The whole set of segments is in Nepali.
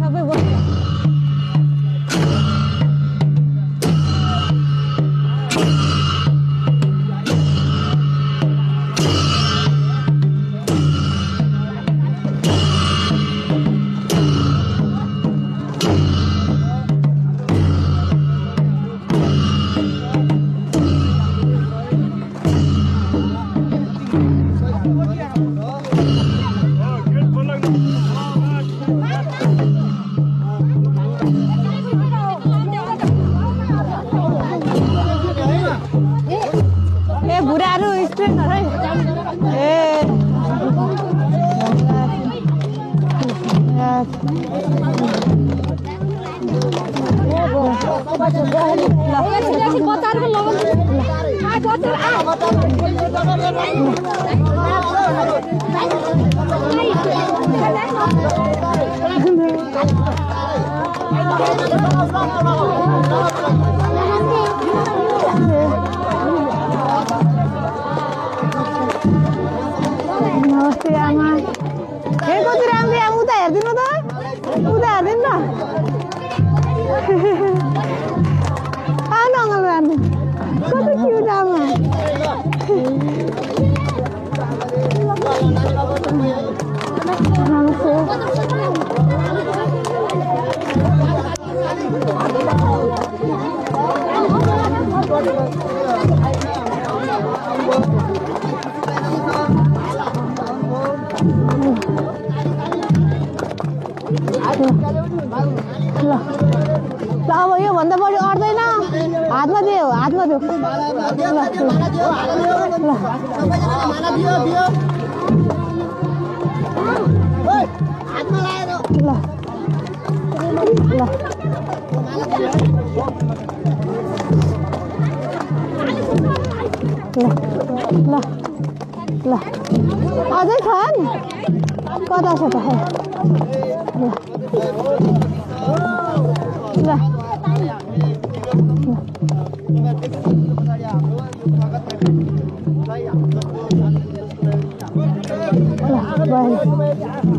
सबै बस्छ नमस्ते आमा हे कति राम्रो आमा उता हेर्दिनु त उता हेर्दिनु न आउनु अङ्कल हेर्नु कति क्युट आमा ल अब यो भन्दा बढी अट्दैन हातमा दियो हातमा दियो ल अझै छन् कता छ त ल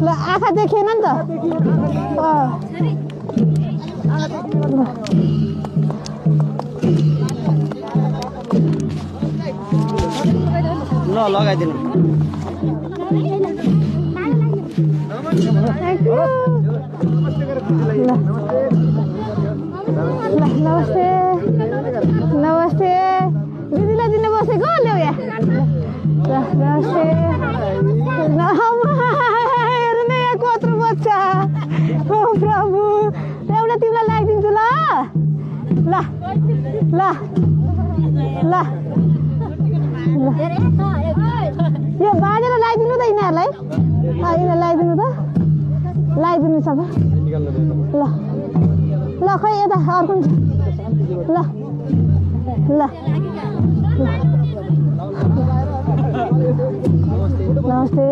ल आँखा देखेन नि त ल लगाइदिनु नमस्ते नमस्ते दिदीलाई दिन बसेको ल्याउ यहाँ नमस्ते हेर्नु न यहाँ कत्रो बच्चा ओ प्रभु एउटा तिमीलाई लगाइदिन्छु ल ल ल ल यो बाँधेर लगाइदिनु त यिनीहरूलाई यिनीहरूलाई लगाइदिनु त लगाइदिनु सबै ल ल खै यता अर्को ल ल नमस्ते